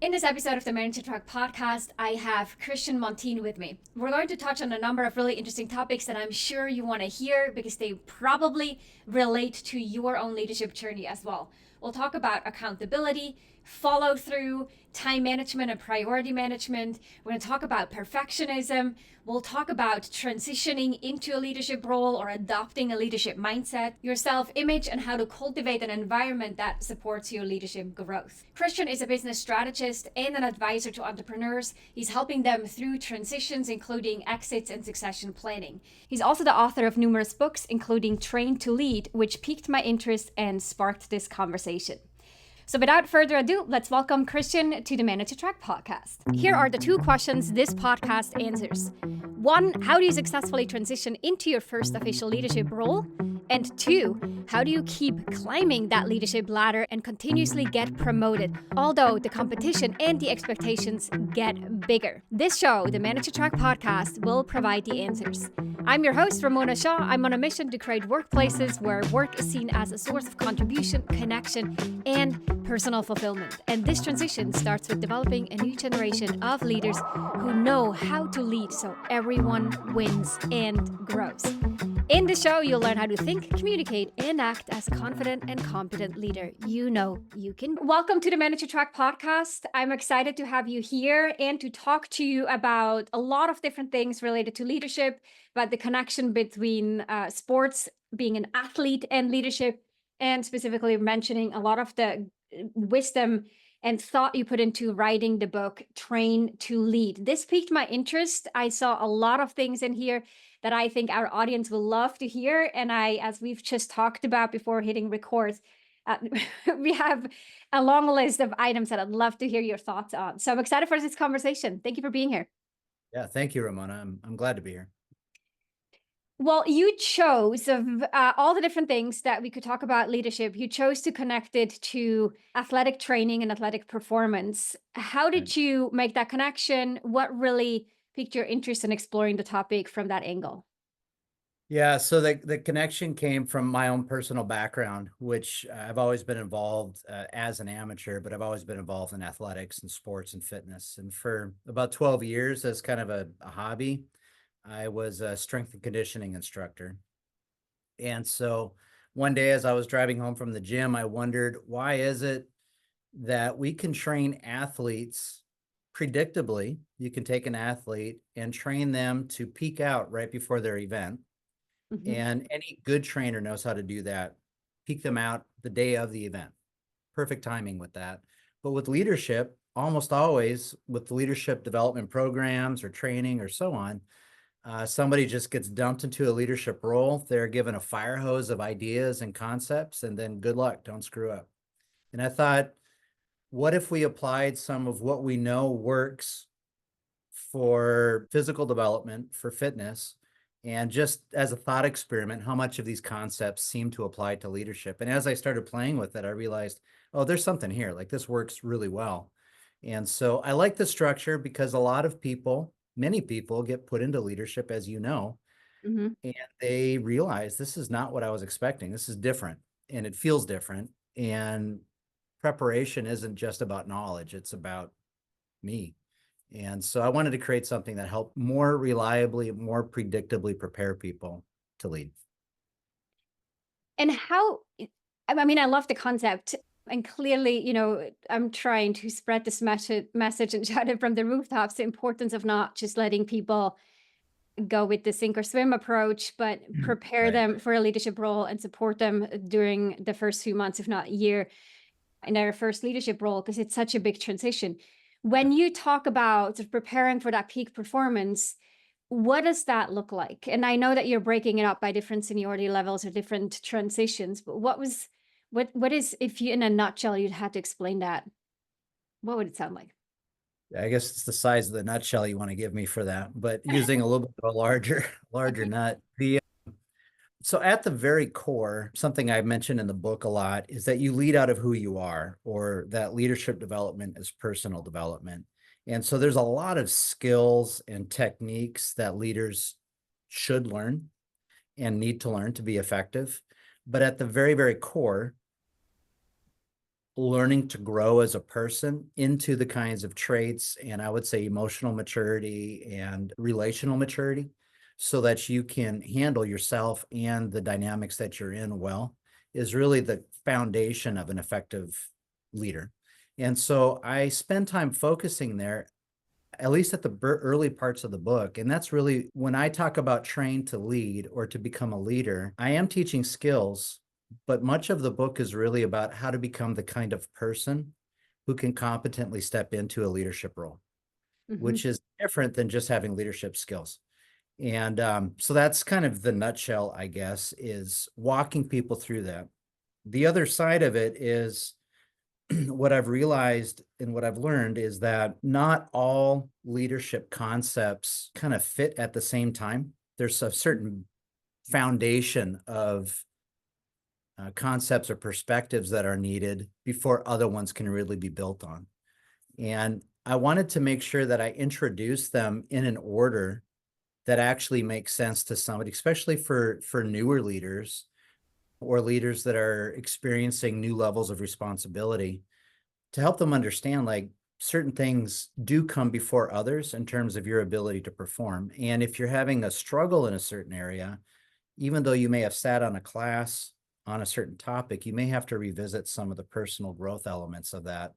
In this episode of the Manage to Track podcast, I have Christian Muntean with me. We're going to touch on a number of really interesting topics that I'm sure you want to hear because they probably relate to your own leadership journey as well. We'll talk about accountability, follow through, time management and priority management. We're going to talk about perfectionism. We'll talk about transitioning into a leadership role or adopting a leadership mindset, your self-image, and how to cultivate an environment that supports your leadership growth. Christian is a business strategist and an advisor to entrepreneurs. He's helping them through transitions, including exits and succession planning. He's also the author of numerous books, including Train to Lead, which piqued my interest and sparked this conversation. So without further ado, let's welcome Christian to the Manage to Track podcast. Here are the two questions this podcast answers. One, how do you successfully transition into your first official leadership role? And two, how do you keep climbing that leadership ladder and continuously get promoted, although the competition and the expectations get bigger? This show, the Manage to Track podcast, will provide the answers. I'm your host, Ramona Shaw. I'm on a mission to create workplaces where work is seen as a source of contribution, connection, and personal fulfillment. And this transition starts with developing a new generation of leaders who know how to lead so everyone wins and grows. In the show, you'll learn how to think, communicate, and act as a confident and competent leader you know you can. Welcome to the Manage to Track podcast. I'm excited to have you here and to talk to you about a lot of different things related to leadership, about the connection between sports, being an athlete, and leadership, and specifically mentioning a lot of the wisdom and thought you put into writing the book, Train to Lead. This piqued my interest. I saw a lot of things in here that I think our audience will love to hear. And as we've just talked about before hitting record, we have a long list of items that I'd love to hear your thoughts on. So I'm excited for this conversation. Thank you for being here. Yeah, thank you, Ramona. I'm glad to be here. Well, you chose of all the different things that we could talk about leadership, you chose to connect it to athletic training and athletic performance. How did you make that connection? What really piqued your interest in exploring the topic from that angle? Yeah, so the connection came from my own personal background, which I've always been involved as an amateur, but I've always been involved in athletics and sports and fitness. And for about 12 years as kind of a hobby, I was a strength and conditioning instructor. And so one day as I was driving home from the gym, I wondered, why is it that we can train athletes predictably? You can take an athlete and train them to peak out right before their event. And any good trainer knows how to do that. Peak them out the day of the event. Perfect timing with that. But with leadership, almost always with leadership development programs or training or so on, somebody just gets dumped into a leadership role. They're given a fire hose of ideas and concepts, and then good luck, don't screw up. And I thought, what if we applied some of what we know works for physical development, for fitness, and just as a thought experiment, how much of these concepts seem to apply to leadership? And as I started playing with it, I realized, oh, there's something here. Like, this works really well. And so I like the structure because a lot of people, many people, get put into leadership, as you know, and they realize this is not what I was expecting. This is different, and it feels different. And preparation isn't just about knowledge, it's about me. And so I wanted to create something that helped more reliably, more predictably prepare people to lead. And how, I mean, I love the concept. And clearly, I'm trying to spread this message and shout it from the rooftops, the importance of not just letting people go with the sink or swim approach, but prepare them for a leadership role and support them during the first few months, if not a year, in their first leadership role, because it's such a big transition. When you talk about sort of preparing for that peak performance, what does that look like? And I know that you're breaking it up by different seniority levels or different transitions, but what is, if you, in a nutshell, you'd have to explain that, what would it sound like? I guess it's the size of the nutshell you want to give me for that, but using a little bit of a larger nut. So at the very core, something I mentioned in the book a lot is that you lead out of who you are, or that leadership development is personal development. And so there's a lot of skills and techniques that leaders should learn and need to learn to be effective. But at the very, very core, learning to grow as a person into the kinds of traits, and I would say emotional maturity and relational maturity, so that you can handle yourself and the dynamics that you're in well, is really the foundation of an effective leader. And so I spend time focusing there, at least at the early parts of the book. And that's really when I talk about train to lead or to become a leader, I am teaching skills, but much of the book is really about how to become the kind of person who can competently step into a leadership role, Mm-hmm. which is different than just having leadership skills. And so that's kind of the nutshell, I guess, is walking people through that. The other side of it is what I've realized and what I've learned is that not all leadership concepts kind of fit at the same time. There's a certain foundation of concepts or perspectives that are needed before other ones can really be built on. And I wanted to make sure that I introduce them in an order that actually makes sense to somebody, especially for newer leaders or leaders that are experiencing new levels of responsibility, to help them understand like certain things do come before others in terms of your ability to perform. And if you're having a struggle in a certain area, even though you may have sat on a class on a certain topic, you may have to revisit some of the personal growth elements of that.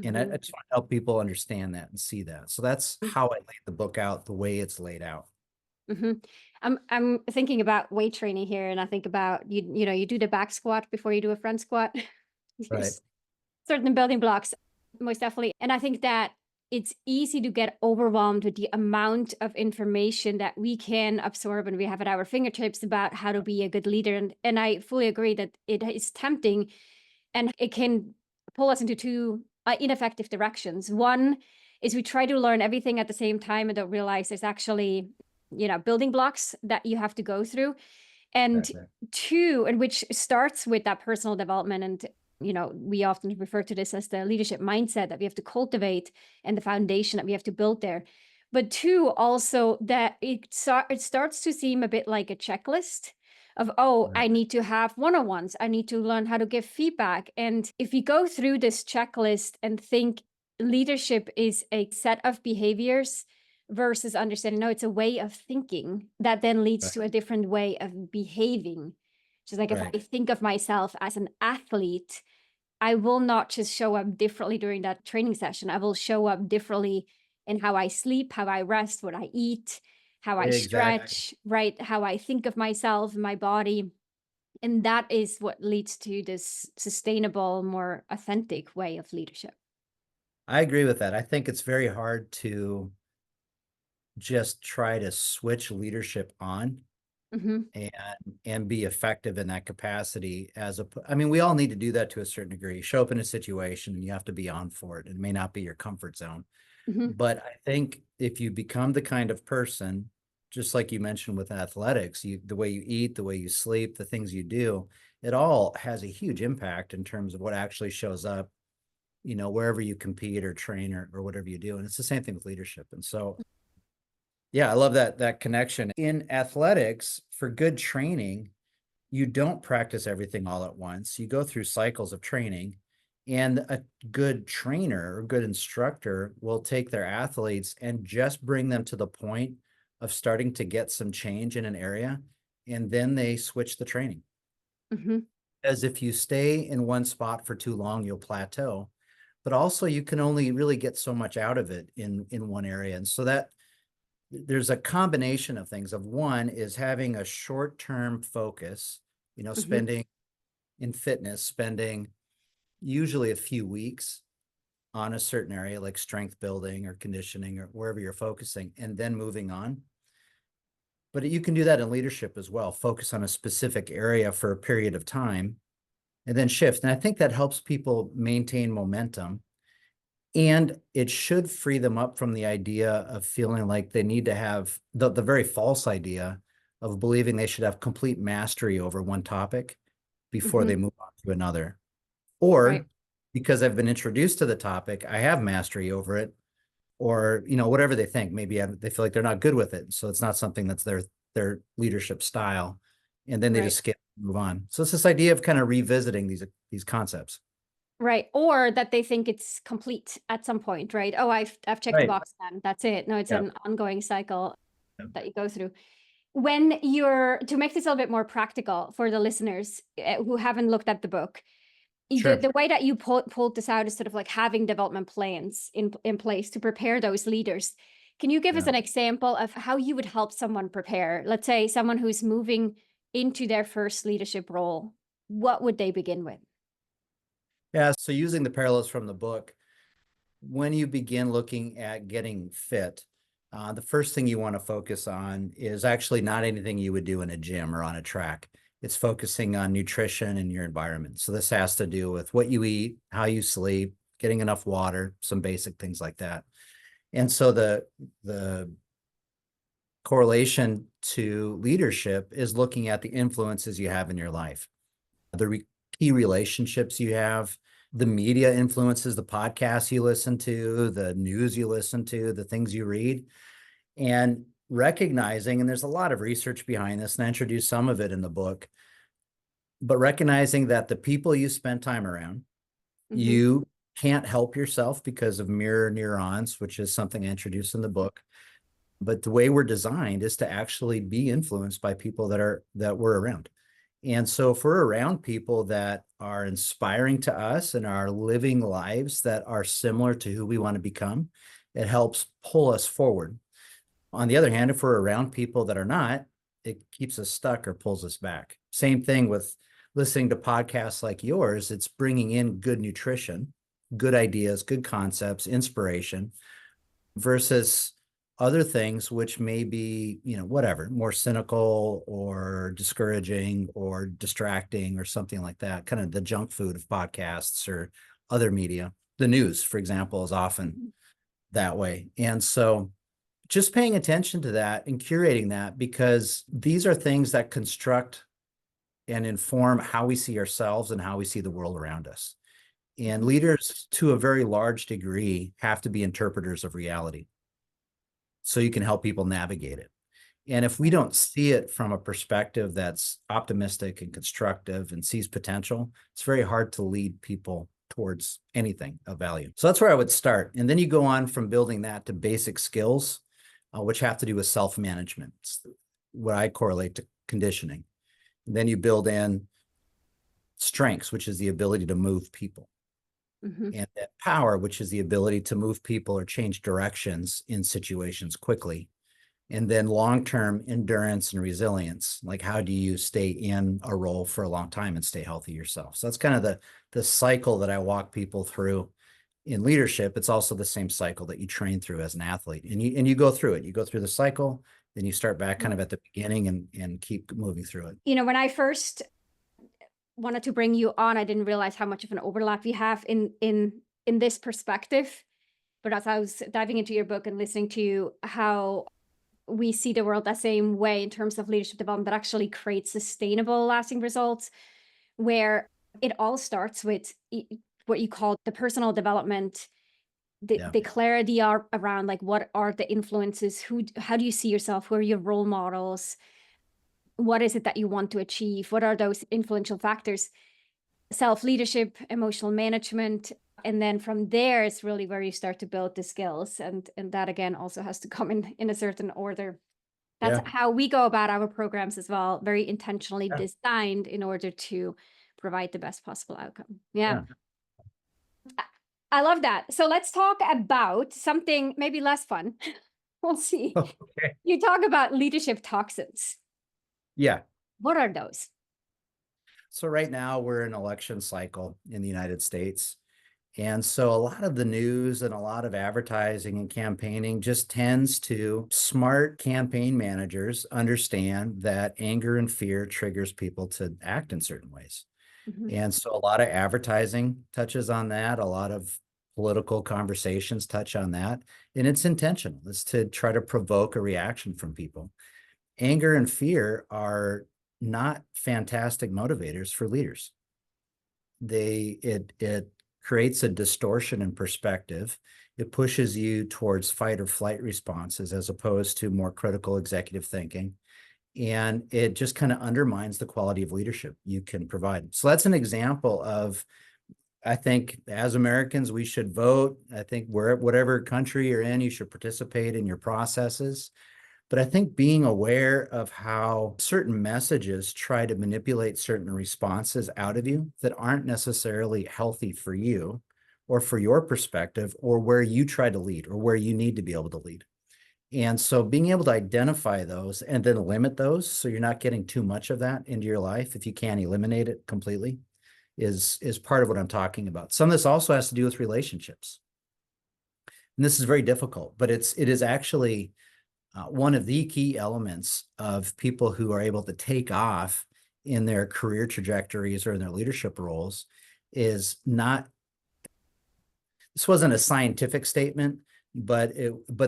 And I Mm-hmm. just want to help people understand that and see that. So that's how I laid the book out, the way it's laid out. Mm-hmm. I'm thinking about weight training here, and I think about you do the back squat before you do a front squat. Right. There's certain building blocks, most definitely. And I think that it's easy to get overwhelmed with the amount of information that we can absorb and we have at our fingertips about how to be a good leader. And I fully agree that it is tempting and it can pull us into two ineffective directions. One is we try to learn everything at the same time and don't realize there's actually, building blocks that you have to go through. And Exactly. two, and which starts with that personal development. And, we often refer to this as the leadership mindset that we have to cultivate and the foundation that we have to build there. But two, also that it starts to seem a bit like a checklist of, oh, Right. I need to have one-on-ones. I need to learn how to give feedback. And if you go through this checklist and think leadership is a set of behaviors versus understanding, no, it's a way of thinking that then leads Right. to a different way of behaving. Just like if Right. I think of myself as an athlete, I will not just show up differently during that training session. I will show up differently in how I sleep, how I rest, what I eat, how I Exactly. stretch, right? How I think of myself, my body. And that is what leads to this sustainable, more authentic way of leadership. I agree with that. I think it's very hard to just try to switch leadership on Mm-hmm. and be effective in that capacity. I mean, we all need to do that to a certain degree. Show up in a situation and you have to be on for it. It may not be your comfort zone, Mm-hmm. but I think if you become the kind of person, just like you mentioned with athletics, the way you eat, the way you sleep, the things you do, it all has a huge impact in terms of what actually shows up, wherever you compete or train or whatever you do. And it's the same thing with leadership. And so yeah, I love that connection. In athletics, for good training, you don't practice everything all at once. You go through cycles of training, and a good trainer or good instructor will take their athletes and just bring them to the point of starting to get some change in an area, and then they switch the training. Mm-hmm. As if you stay in one spot for too long, you'll plateau. But also you can only really get so much out of it in one area. And so that there's a combination of things. Of one is having a short-term focus, Mm-hmm. spending in fitness, spending usually a few weeks on a certain area like strength building or conditioning or wherever you're focusing, and then moving on. But you can do that in leadership as well. Focus on a specific area for a period of time and then shift. And I think that helps people maintain momentum. And it should free them up from the idea of feeling like they need to have the very false idea of believing they should have complete mastery over one topic before Mm-hmm. they move on to another. Right. Or because I've been introduced to the topic, I have mastery over it, or whatever they think. Maybe they feel like they're not good with it, so it's not something that's their leadership style, and then they Right. just skip, move on. So it's this idea of kind of revisiting these concepts. Right. Or that they think it's complete at some point, right? Oh, I've checked the Right. box then. That's it. No, it's Yeah. an ongoing cycle Yeah. that you go through. When you're to make this a little bit more practical for the listeners who haven't looked at the book, Sure. the way that you pulled this out is sort of like having development plans in place to prepare those leaders. Can you give us Yeah. an example of how you would help someone prepare? Let's say someone who's moving into their first leadership role. What would they begin with? Yeah. So using the parallels from the book, when you begin looking at getting fit, the first thing you want to focus on is actually not anything you would do in a gym or on a track. It's focusing on nutrition and your environment. So this has to do with what you eat, how you sleep, getting enough water, some basic things like that. And so the correlation to leadership is looking at the influences you have in your life, the key relationships you have, the media influences, the podcasts you listen to, the news you listen to, the things you read, and recognizing, and there's a lot of research behind this, and I introduced some of it in the book, but recognizing that the people you spend time around, Mm-hmm. you can't help yourself because of mirror neurons, which is something I introduced in the book. But the way we're designed is to actually be influenced by people that we're around. And so if we're around people that are inspiring to us and are living lives that are similar to who we want to become, it helps pull us forward. On the other hand, if we're around people that are not, it keeps us stuck or pulls us back. Same thing with listening to podcasts like yours. It's bringing in good nutrition, good ideas, good concepts, inspiration, versus other things which may be, whatever, more cynical or discouraging or distracting or something like that, kind of the junk food of podcasts or other media. The news, for example, is often that way. And so just paying attention to that and curating that, because these are things that construct and inform how we see ourselves and how we see the world around us. And leaders, to a very large degree, have to be interpreters of reality so you can help people navigate it. And if we don't see it from a perspective that's optimistic and constructive and sees potential, it's very hard to lead people towards anything of value. So that's where I would start. And then you go on from building that to basic skills, which have to do with self-management, what I correlate to conditioning. And then you build in strengths, which is the ability to move people. Mm-hmm. And then power, which is the ability to move people or change directions in situations quickly. And then long-term endurance and resilience, like how do you stay in a role for a long time and stay healthy yourself? So that's kind of the cycle that I walk people through in leadership. It's also the same cycle that you train through as an athlete, and you go through it. You go through the cycle, then you start back kind of at the beginning and keep moving through it. When I first wanted to bring you on, I didn't realize how much of an overlap we have in this perspective. But as I was diving into your book and listening to you, how we see the world the same way in terms of leadership development that actually creates sustainable, lasting results, where it all starts with what you call the personal development, the clarity around like what are the influences, how do you see yourself, who are your role models, what is it that you want to achieve, what are those influential factors, self-leadership, emotional management. And then from there is really where you start to build the skills. And that again also has to come in a certain order. That's how we go about our programs as well, very intentionally designed in order to provide the best possible outcome. Yeah. I love that. So let's talk about something maybe less fun. We'll see. Okay. You talk about leadership toxins. Yeah. What are those? So right now we're in election cycle in the United States. And so a lot of the news and a lot of advertising and campaigning just tends to smart campaign managers understand that anger and fear triggers people to act in certain ways. Mm-hmm. And so a lot of advertising touches on that. A lot of political conversations touch on that. And it's intentional. It's to try to provoke a reaction from people. Anger and fear are not fantastic motivators for leaders. It creates a distortion in perspective. It pushes you towards fight or flight responses as opposed to more critical executive thinking. And it just kind of undermines the quality of leadership you can provide. So that's an example of I think as Americans, we should vote. I think whatever country you're in, you should participate in your processes. But I think being aware of how certain messages try to manipulate certain responses out of you that aren't necessarily healthy for you or for your perspective or where you try to lead or where you need to be able to lead. And so being able to identify those and then limit those so you're not getting too much of that into your life, if you can eliminate it completely, is part of what I'm talking about. Some of this also has to do with relationships. And this is very difficult, but it is actually one of the key elements of people who are able to take off in their career trajectories or in their leadership roles is not, this wasn't a scientific statement, but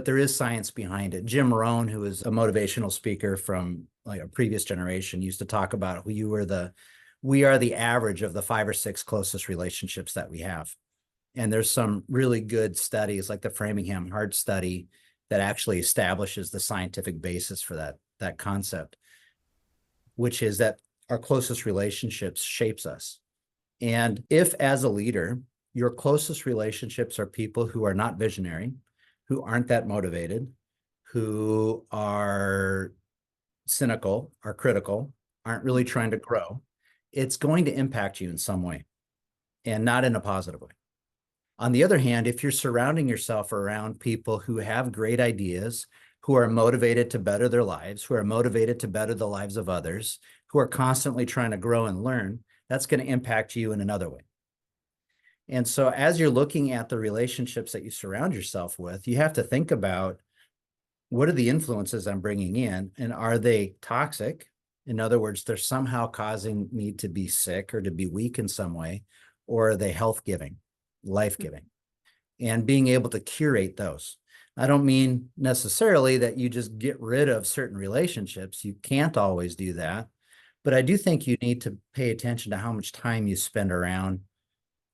there is science behind it. Jim Rohn, who is a motivational speaker from like a previous generation, used to talk about we are the average of the 5 or 6 closest relationships that we have. And there's some really good studies like the Framingham Heart Study that actually establishes the scientific basis for that concept, which is that our closest relationships shapes us. And if as a leader, your closest relationships are people who are not visionary, who aren't that motivated, who are cynical, are critical, aren't really trying to grow, it's going to impact you in some way and not in a positive way. On the other hand, if you're surrounding yourself around people who have great ideas, who are motivated to better their lives, who are motivated to better the lives of others, who are constantly trying to grow and learn, that's going to impact you in another way. And so as you're looking at the relationships that you surround yourself with, you have to think about what are the influences I'm bringing in, and are they toxic? In other words, they're somehow causing me to be sick or to be weak in some way, or are they health-giving, life-giving? And being able to curate those. I don't mean necessarily that you just get rid of certain relationships. You can't always do that. But I do think you need to pay attention to how much time you spend around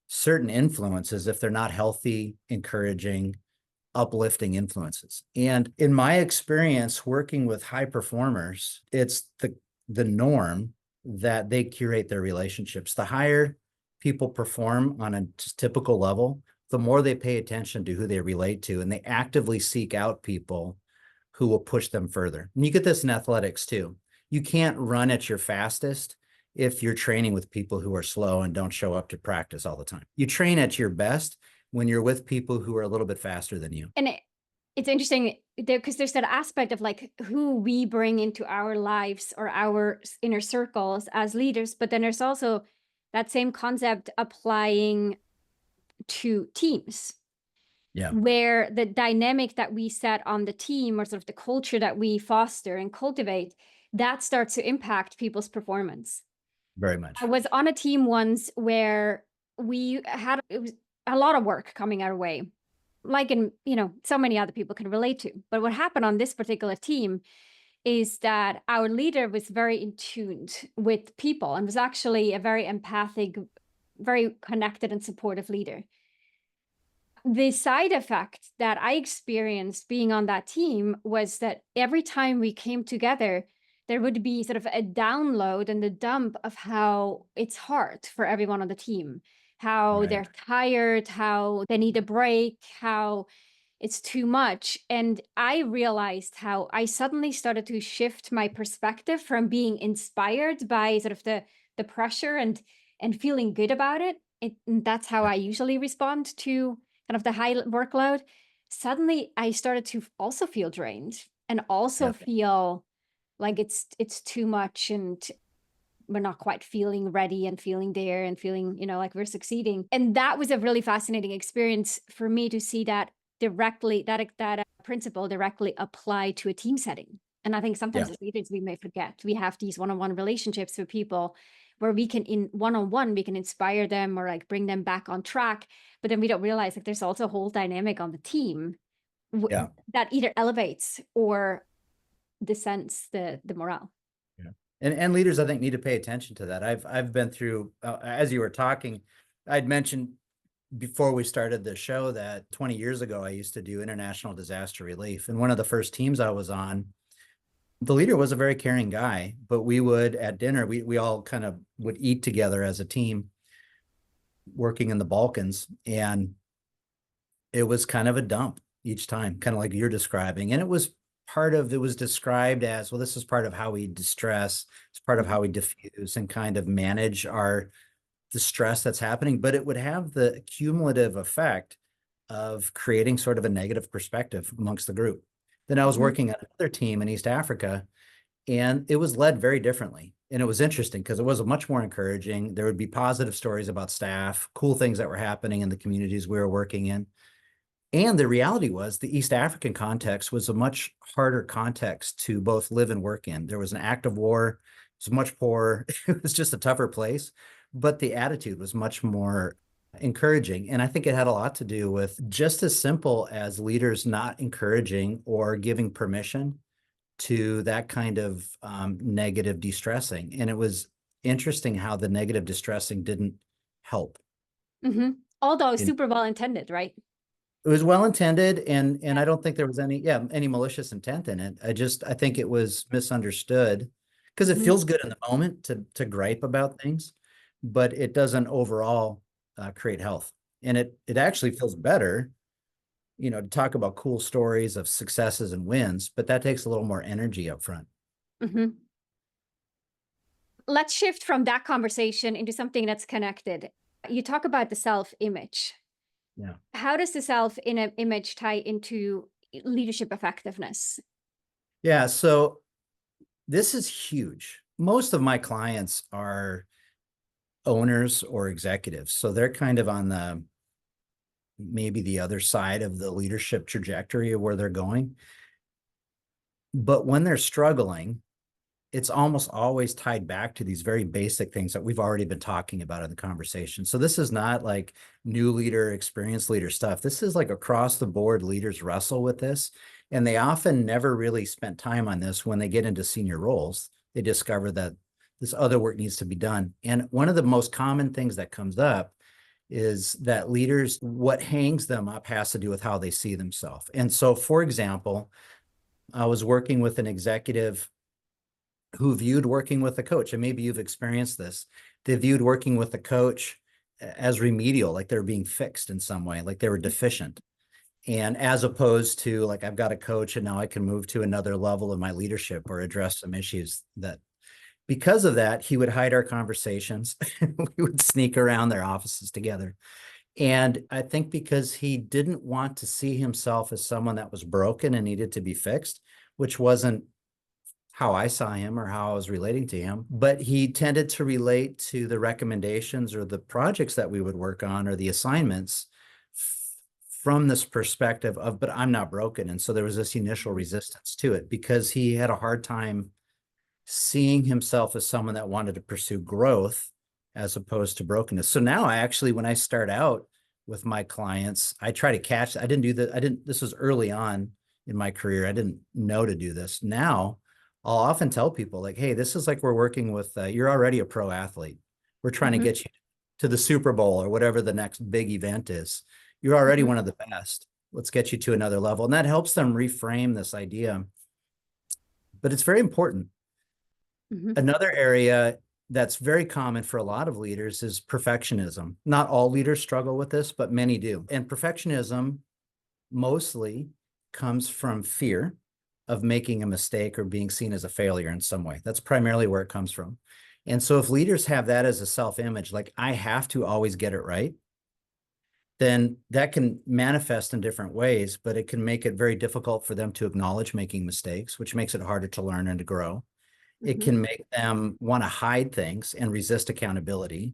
certain influences if they're not healthy, encouraging, uplifting influences. And in my experience working with high performers, it's the norm that they curate their relationships. The higher people perform on a typical level, the more they pay attention to who they relate to, and they actively seek out people who will push them further. And you get this in athletics too. You can't run at your fastest if you're training with people who are slow and don't show up to practice all the time. You train at your best when you're with people who are a little bit faster than you. And it's interesting there because there's that aspect of like who we bring into our lives or our inner circles as leaders, but then there's also that same concept applying to teams. Yeah. Where the dynamic that we set on the team or sort of the culture that we foster and cultivate, that starts to impact people's performance. Very much. I was on a team once where it was a lot of work coming our way, like in, so many other people can relate to. But what happened on this particular team is that our leader was very in tune with people and was actually a very empathic, very connected and supportive leader. The side effect that I experienced being on that team was that every time we came together, there would be sort of a download and a dump of how it's hard for everyone on the team, how Right. they're tired, how they need a break, how it's too much. And I realized how I suddenly started to shift my perspective from being inspired by sort of the pressure and feeling good about it. And that's how I usually respond to kind of the high workload. Suddenly I started to also feel drained and also feel like it's too much and we're not quite feeling ready and feeling there and feeling, like we're succeeding. And that was a really fascinating experience for me to see that directly, that principle directly apply to a team setting. And I think sometimes as leaders, we may forget we have these one-on-one relationships with people where we can in one-on-one, we can inspire them or like bring them back on track. But then we don't realize like there's also a whole dynamic on the team that either elevates or descends the morale. Yeah. And leaders, I think, need to pay attention to that. I've been through, as you were talking, I'd mentioned before we started the show that 20 years ago, I used to do international disaster relief. And one of the first teams I was on, the leader was a very caring guy, but we would at dinner, we all kind of would eat together as a team. working in the Balkans, and it was kind of a dump each time, kind of like you're describing. And it was described as, well, this is part of how we distress, it's part of how we diffuse and kind of manage the stress that's happening, but it would have the cumulative effect of creating sort of a negative perspective amongst the group. Then I was working on another team in East Africa, and it was led very differently. And it was interesting because it was much more encouraging. There would be positive stories about staff, cool things that were happening in the communities we were working in. And the reality was the East African context was a much harder context to both live and work in. There was an active war, it was much poorer, it was just a tougher place, but the attitude was much more encouraging. And I think it had a lot to do with just as simple as leaders not encouraging or giving permission to that kind of negative distressing. And it was interesting how the negative distressing didn't help. Although And super well intended, right? it was well intended, and I don't think there was any malicious intent in it. I think it was misunderstood because it feels good in the moment to gripe about things, but it doesn't overall create health. And it actually feels better, to talk about cool stories of successes and wins, but that takes a little more energy up front. Let's shift from that conversation into something that's connected. You talk about the self-image. Yeah. How does the self-image tie into leadership effectiveness? Yeah. So this is huge. Most of my clients are owners or executives. So they're kind of on maybe the other side of the leadership trajectory of where they're going. But when they're struggling, it's almost always tied back to these very basic things that we've already been talking about in the conversation. So this is not like new leader, experienced leader stuff. This is like across the board, leaders wrestle with this, and they often never really spent time on this. When they get into senior roles, they discover that this other work needs to be done. And one of the most common things that comes up is that leaders, what hangs them up has to do with how they see themselves. And so, for example, I was working with an executive who viewed working with a coach, and maybe you've experienced this. They viewed working with a coach as remedial, like they're being fixed in some way, like they were deficient. And as opposed to like, I've got a coach and now I can move to another level of my leadership or address some issues that, because of that, he would hide our conversations. We would sneak around their offices together. And I think because he didn't want to see himself as someone that was broken and needed to be fixed, which wasn't how I saw him or how I was relating to him, but he tended to relate to the recommendations or the projects that we would work on or the assignments from this perspective of, but I'm not broken. And so there was this initial resistance to it because he had a hard time seeing himself as someone that wanted to pursue growth as opposed to brokenness. So now when I start out with my clients, I try to catch, this was early on in my career. I didn't know to do this. Now I'll often tell people like, hey, this is like we're working with, you're already a pro athlete. We're trying to get you to the Super Bowl or whatever the next big event is. You're already one of the best. Let's get you to another level. And that helps them reframe this idea. But it's very important. Another area that's very common for a lot of leaders is perfectionism. Not all leaders struggle with this, but many do. And perfectionism mostly comes from fear of making a mistake or being seen as a failure in some way. That's primarily where it comes from. And so if leaders have that as a self-image, like I have to always get it right, then that can manifest in different ways, but it can make it very difficult for them to acknowledge making mistakes, which makes it harder to learn and to grow. It can make them want to hide things and resist accountability.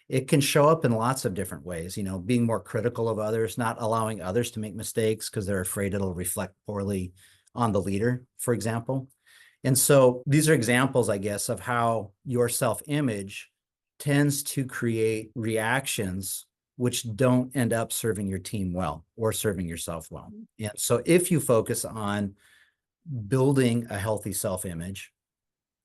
It can show up in lots of different ways, being more critical of others, not allowing others to make mistakes because they're afraid it'll reflect poorly on the leader, for example. And so these are examples, I guess, of how your self-image tends to create reactions which don't end up serving your team well or serving yourself well. And so if you focus on building a healthy self-image,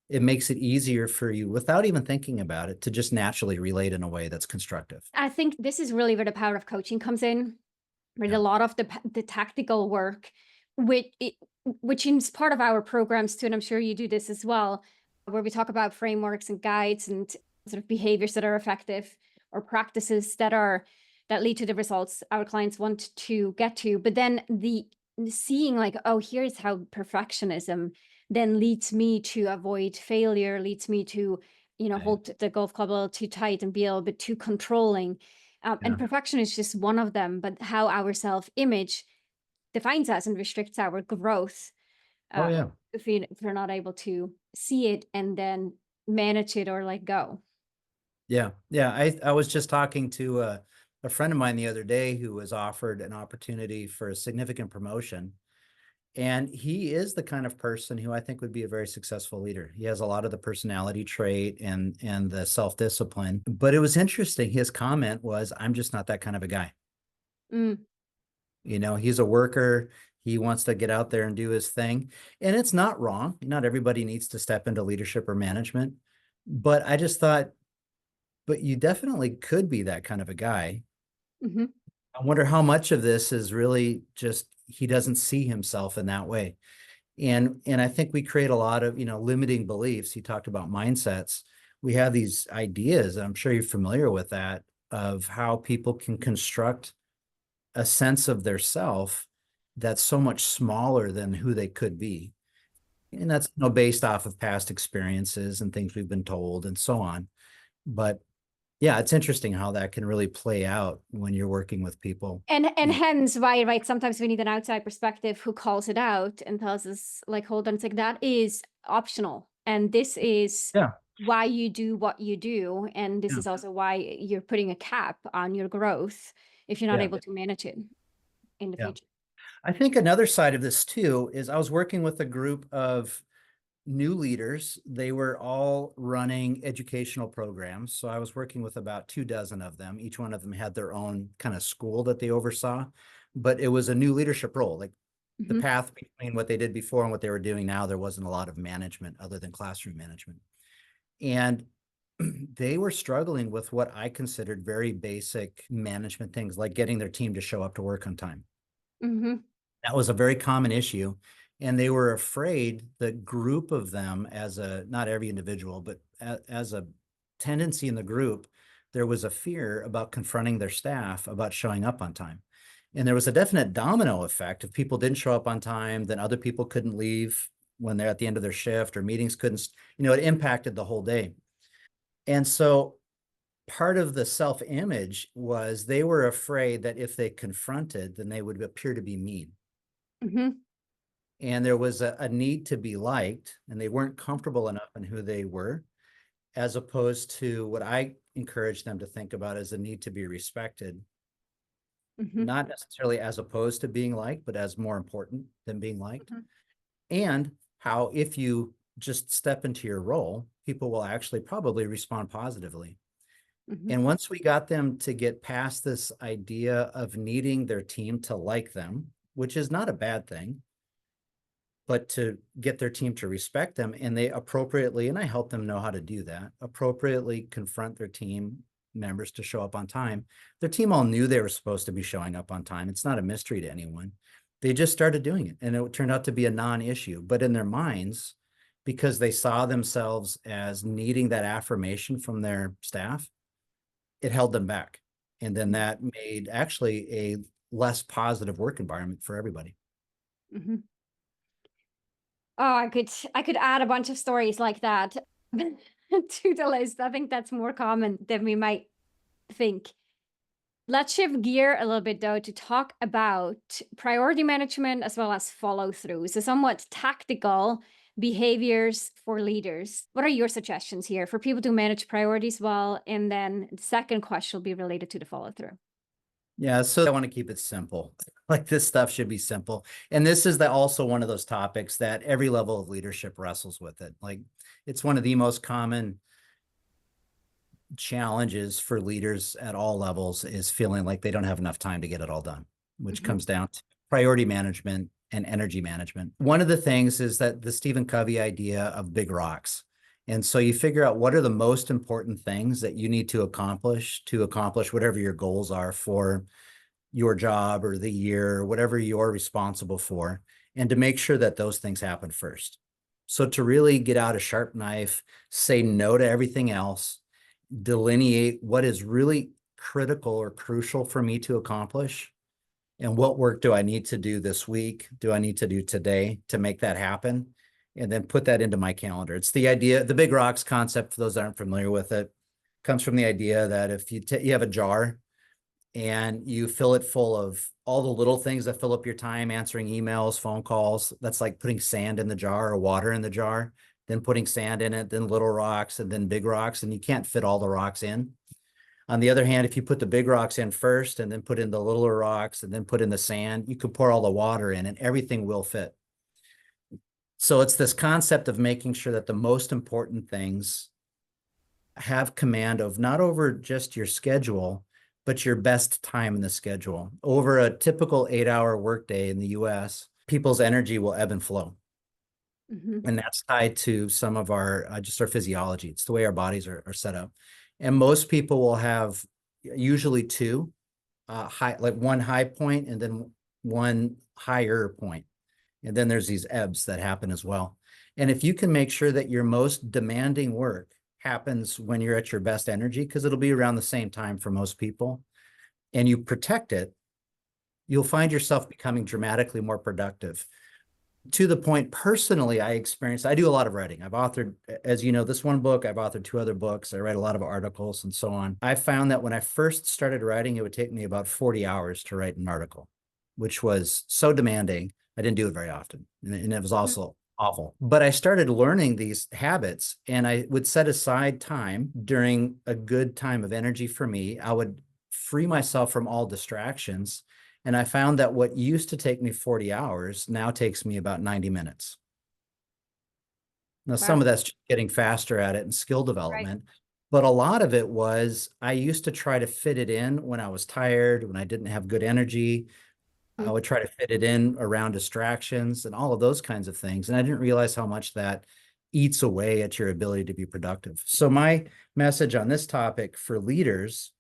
it makes it easier for you without even thinking about it to just naturally relate in a way that's constructive. I think this is really where the power of coaching comes in, where a lot of the tactical work, which is part of our programs too, and I'm sure you do this as well, where we talk about frameworks and guides and sort of behaviors that are effective. or practices that lead to the results our clients want to get to. But then the seeing like, oh, here's how perfectionism then leads me to avoid failure, leads me to, Right. hold the golf club a little too tight and be a little bit too controlling. And Yeah. perfection is just one of them, but how our self-image defines us and restricts our growth, Oh uh, yeah. if we're not able to see it and then manage it or let go. Yeah. Yeah. I was just talking to a friend of mine the other day who was offered an opportunity for a significant promotion. And he is the kind of person who I think would be a very successful leader. He has a lot of the personality trait and the self-discipline. But it was interesting. His comment was, I'm just not that kind of a guy. Mm, He's a worker. He wants to get out there and do his thing. And it's not wrong. Not everybody needs to step into leadership or management. But I just thought, but you definitely could be that kind of a guy. hmm I wonder how much of this is really just he doesn't see himself in that way. And I think we create a lot of, limiting beliefs. He talked about mindsets. We have these ideas, and I'm sure you're familiar with that, of how people can construct a sense of their self that's so much smaller than who they could be. And that's, based off of past experiences and things we've been told and so on. But yeah, it's interesting how that can really play out when you're working with people. and hence why, right, sometimes we need an outside perspective who calls it out and tells us like, hold on, it's like that is optional, and this is Yeah. why you do what you do, and this Yeah. is also why you're putting a cap on your growth if you're not Yeah. able to manage it in the Yeah. future. I think another side of this too is I was working with a group of new leaders. They were all running educational programs. So I was working with about 2 dozen of them. Each one of them had their own kind of school that they oversaw, but it was a new leadership role. Like the hmm path between what they did before and what they were doing now, there wasn't a lot of management other than classroom management. And they were struggling with what I considered very basic management things, like getting their team to show up to work on time. hmm That was a very common issue. And they were afraid the group of them, not every individual, but as a tendency in the group, there was a fear about confronting their staff about showing up on time. And there was a definite domino effect. If people didn't show up on time, then other people couldn't leave when they're at the end of their shift, or meetings couldn't, it impacted the whole day. And so part of the self-image was they were afraid that if they confronted, then they would appear to be mean. hmm And there was a need to be liked, and they weren't comfortable enough in who they were, as opposed to what I encourage them to think about as a need to be respected, hmm not necessarily as opposed to being liked, but as more important than being liked. hmm And how if you just step into your role, people will actually probably respond positively. hmm And once we got them to get past this idea of needing their team to like them, which is not a bad thing, but to get their team to respect them, and they appropriately, and I help them know how to do that, appropriately confront their team members to show up on time. Their team all knew they were supposed to be showing up on time. It's not a mystery to anyone. They just started doing it, and it turned out to be a non-issue. But in their minds, because they saw themselves as needing that affirmation from their staff, it held them back. And then that made actually a less positive work environment for everybody. hmm Oh, I could add a bunch of stories like that to the list. I think that's more common than we might think. Let's shift gear a little bit though to talk about priority management as well as follow through. So, somewhat tactical behaviors for leaders. What are your suggestions here for people to manage priorities well? And then the second question will be related to the follow through. Yeah, so I want to keep it simple. Like this stuff should be simple. And this is also one of those topics that every level of leadership wrestles with it. Like it's one of the most common challenges for leaders at all levels is feeling like they don't have enough time to get it all done, which hmm comes down to priority management and energy management. One of the things is that the Stephen Covey idea of big rocks. And so you figure out what are the most important things that you need to accomplish whatever your goals are for your job or the year, whatever you're responsible for, and to make sure that those things happen first. So to really get out a sharp knife, say no to everything else, delineate what is really critical or crucial for me to accomplish, and what work do I need to do this week? Do I need to do today to make that happen? And then put that into my calendar. It's the idea, the big rocks concept, for those that aren't familiar with it, comes from the idea that if you have a jar and you fill it full of all the little things that fill up your time, answering emails, phone calls, that's like putting sand in the jar or water in the jar, then putting sand in it, then little rocks, and then big rocks, and you can't fit all the rocks in. On the other hand, if you put the big rocks in first and then put in the littler rocks and then put in the sand, you could pour all the water in and everything will fit. So it's this concept of making sure that the most important things have command of not over just your schedule, but your best time in the schedule. Over a typical 8-hour workday in the US, people's energy will ebb and flow. And that's tied to some of our, just our physiology. It's the way our bodies are set up. And most people will have usually two, like one high point and then one higher point. And then there's these ebbs that happen as well. And if you can make sure that your most demanding work happens when you're at your best energy, because it'll be around the same time for most people, and you protect it, you'll find yourself becoming dramatically more productive. To the point, personally, I do a lot of writing. I've authored, as you know, this one book, I've authored 2 other books. I write a lot of articles and so on. I found that when I first started writing, it would take me about 40 hours to write an article, which was so demanding. I didn't do it very often. And it was also awful. But I started learning these habits, and I would set aside time during a good time of energy for me. I would free myself from all distractions. And I found that what used to take me 40 hours now takes me about 90 minutes. Now, some of that's just getting faster at it and skill development, but a lot of it was I used to try to fit it in when I was tired, when I didn't have good energy. I would try to fit it in around distractions and all of those kinds of things. And I didn't realize how much that eats away at your ability to be productive. So my message on this topic for leaders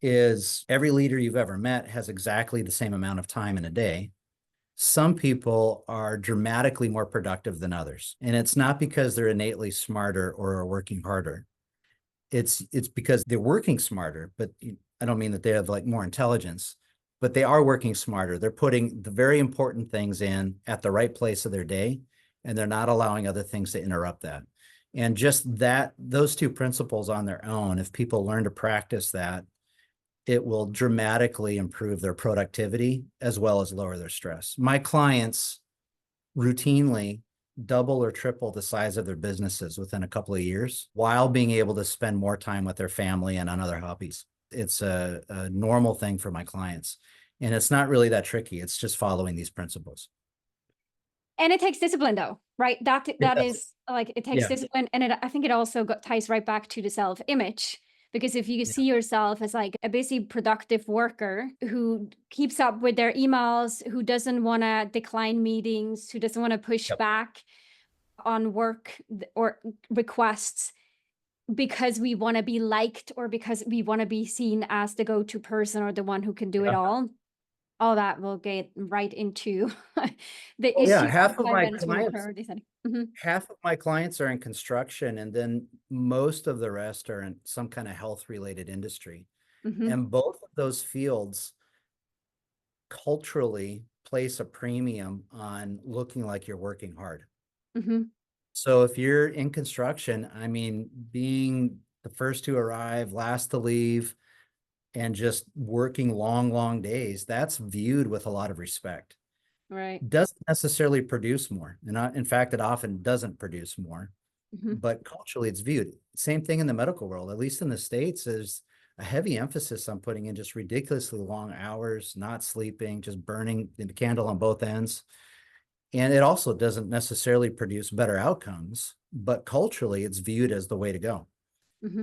is every leader you've ever met has exactly the same amount of time in a day. Some people are dramatically more productive than others. And it's not because they're innately smarter or are working harder. It's because they're working smarter, but I don't mean that they have like more intelligence, but they are working smarter. They're putting the very important things in at the right place of their day, and they're not allowing other things to interrupt that. And just that, those 2 principles on their own, if people learn to practice that, it will dramatically improve their productivity as well as lower their stress. My clients routinely double or triple the size of their businesses within a couple of years while being able to spend more time with their family and on other hobbies. It's a normal thing for my clients. And it's not really that tricky. It's just following these principles. And it takes discipline though, right? That is like, it takes discipline. And I think it also ties right back to the self-image. Because if you see yourself as like a busy, productive worker who keeps up with their emails, who doesn't want to decline meetings, who doesn't want to push back on work or requests because we want to be liked or because we want to be seen as the go-to person or the one who can do it all that will get right into the issue. Yeah, half of my clients, Mm-hmm. half of my clients are in construction, and then most of the rest are in some kind of health related industry. Mm-hmm. And both of those fields culturally place a premium on looking like you're working hard. Mm-hmm. So if you're in construction, I mean, being the first to arrive, last to leave, and just working long days, that's viewed with a lot of respect. Right. Doesn't necessarily produce more. And in fact, it often doesn't produce more, but culturally it's viewed. Same thing in the medical world, at least in the States, there's a heavy emphasis on putting in just ridiculously long hours, not sleeping, just burning the candle on both ends. And it also doesn't necessarily produce better outcomes, but culturally it's viewed as the way to go.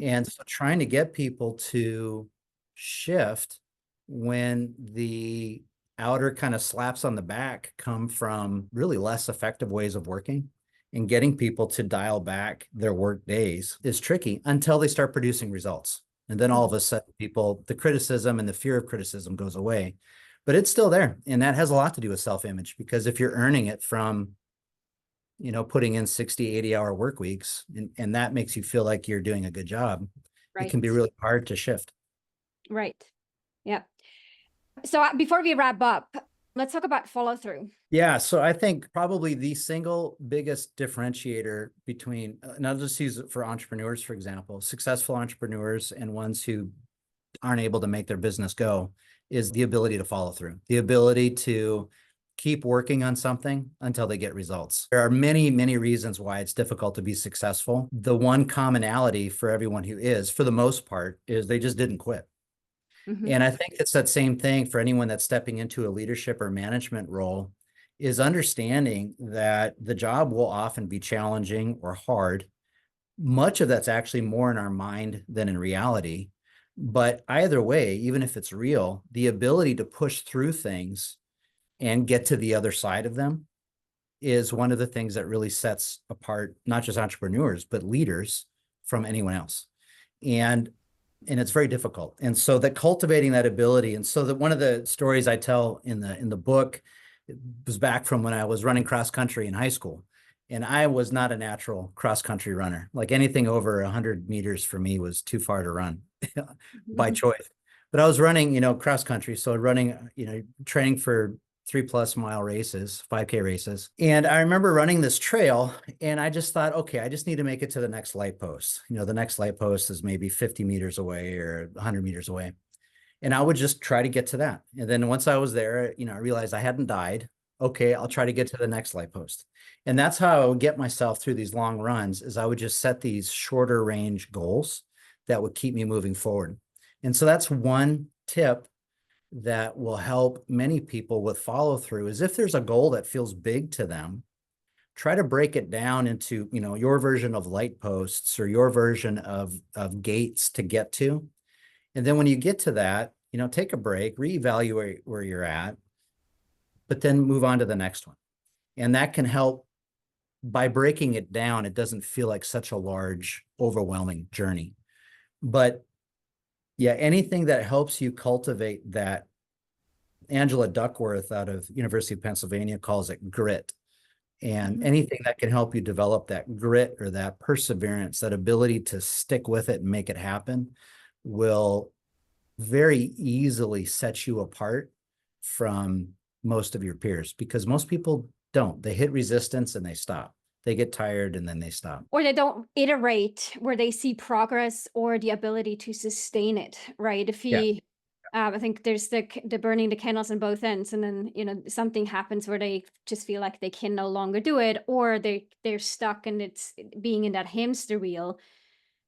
And so trying to get people to shift when the outer kind of slaps on the back come from really less effective ways of working, and getting people to dial back their work days is tricky until they start producing results. And then all of a sudden the criticism and the fear of criticism goes away, but it's still there. And that has a lot to do with self-image, because if you're earning it from, putting in 60, 80-hour work weeks, and that makes you feel like you're doing a good job, it can be Right. really hard to shift. Right. Yeah. So before we wrap up, let's talk about follow through. Yeah, so I think probably the single biggest differentiator between, and I'll just use it for entrepreneurs, for example, successful entrepreneurs and ones who aren't able to make their business go, is the ability to follow through, the ability to keep working on something until they get results. There are many, many reasons why it's difficult to be successful. The one commonality for everyone who is, for the most part, is they just didn't quit. Mm-hmm. And I think it's that same thing for anyone that's stepping into a leadership or management role, is understanding that the job will often be challenging or hard. Much of that's actually more in our mind than in reality. But either way, even if it's real, the ability to push through things and get to the other side of them is one of the things that really sets apart not just entrepreneurs, but leaders from anyone else. And it's very difficult. And so that cultivating that ability, and so that one of the stories I tell in the book was back from when I was running cross country in high school. And I was not a natural cross country runner. Like anything over 100 meters for me was too far to run by choice. But I was running, cross country. So running, training for 3+ mile races, 5K races. And I remember running this trail and I just thought, okay, I just need to make it to the next light post. The next light post is maybe 50 meters away or 100 meters away. And I would just try to get to that. And then once I was there, I realized I hadn't died. Okay, I'll try to get to the next light post. And that's how I would get myself through these long runs, is I would just set these shorter range goals that would keep me moving forward. And so that's one tip that will help many people with follow through, is if there's a goal that feels big to them, try to break it down into, your version of light posts or your version of gates to get to. And then when you get to that, take a break, reevaluate where you're at, but then move on to the next one. And that can help by breaking it down. It doesn't feel like such a large, overwhelming journey. But yeah, anything that helps you cultivate that. Angela Duckworth out of University of Pennsylvania calls it grit. And anything that can help you develop that grit or that perseverance, that ability to stick with it and make it happen, will very easily set you apart from most of your peers, because most people don't. They hit resistance and they stop. They get tired and then they stop. Or they don't iterate where they see progress or the ability to sustain it, right? If Yeah. you, I think there's the burning the candles on both ends, and then something happens where they just feel like they can no longer do it, or they're stuck and it's being in that hamster wheel,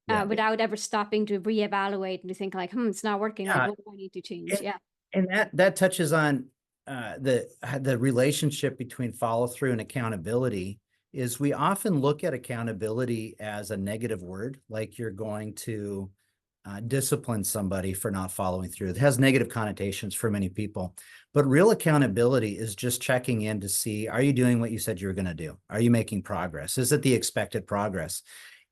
Yeah. without ever stopping to reevaluate and to think like, it's not working. Like, Yeah. what do I need to change? Yeah. And that touches on the relationship between follow through and accountability. Is we often look at accountability as a negative word, like you're going to discipline somebody for not following through. It has negative connotations for many people, but real accountability is just checking in to see, are you doing what you said you were going to do? Are you making progress? Is it the expected progress?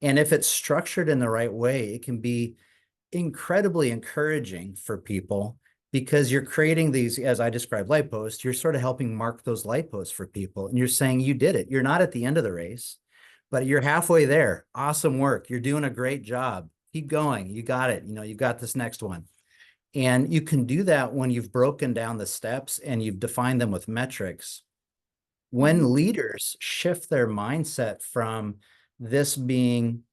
And if it's structured in the right way, it can be incredibly encouraging for people, because you're creating these, as I described, light posts. You're sort of helping mark those light posts for people. And you're saying you did it. You're not at the end of the race, but you're halfway there. Awesome work. You're doing a great job. Keep going. You got it. You've got this next one. And you can do that when you've broken down the steps and you've defined them with metrics. When leaders shift their mindset from this being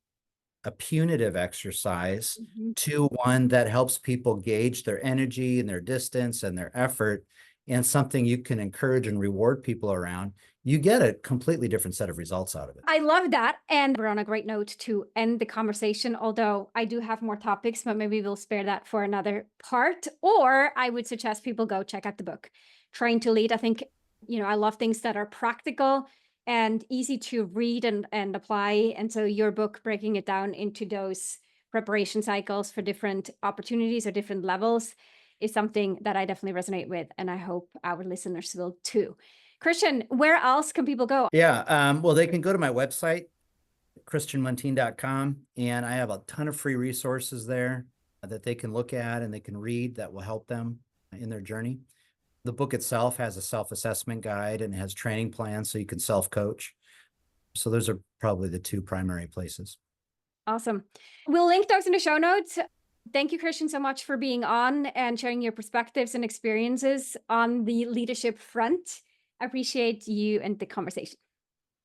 a punitive exercise to one that helps people gauge their energy and their distance and their effort, and something you can encourage and reward people around, you get a completely different set of results out of it. I love that. And we're on a great note to end the conversation, although I do have more topics, but maybe we'll spare that for another part. Or I would suggest people go check out the book, Train to Lead. I think, I love things that are practical and easy to read and apply. And so your book, breaking it down into those preparation cycles for different opportunities or different levels, is something that I definitely resonate with. And I hope our listeners will too. Christian, where else can people go? Yeah, well, they can go to my website, christianmuntean.com, and I have a ton of free resources there that they can look at and they can read that will help them in their journey. The book itself has a self-assessment guide and has training plans so you can self-coach. So those are probably the two primary places. Awesome. We'll link those in the show notes. Thank you, Christian, so much for being on and sharing your perspectives and experiences on the leadership front. I appreciate you and the conversation.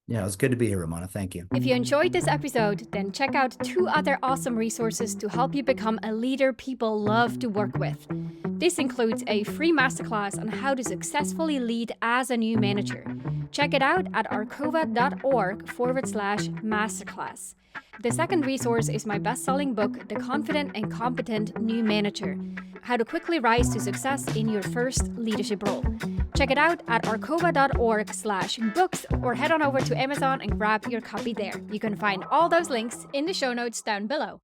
Yeah, it was good to be here, Ramona. Thank you. If you enjoyed this episode, then check out 2 other awesome resources to help you become a leader people love to work with. This includes a free masterclass on how to successfully lead as a new manager. Check it out at arcova.org/masterclass. The second resource is my best-selling book, The Confident and Competent New Manager: How to Quickly Rise to Success in Your First Leadership Role. Check it out at arcova.org/books or head on over to Amazon and grab your copy there. You can find all those links in the show notes down below.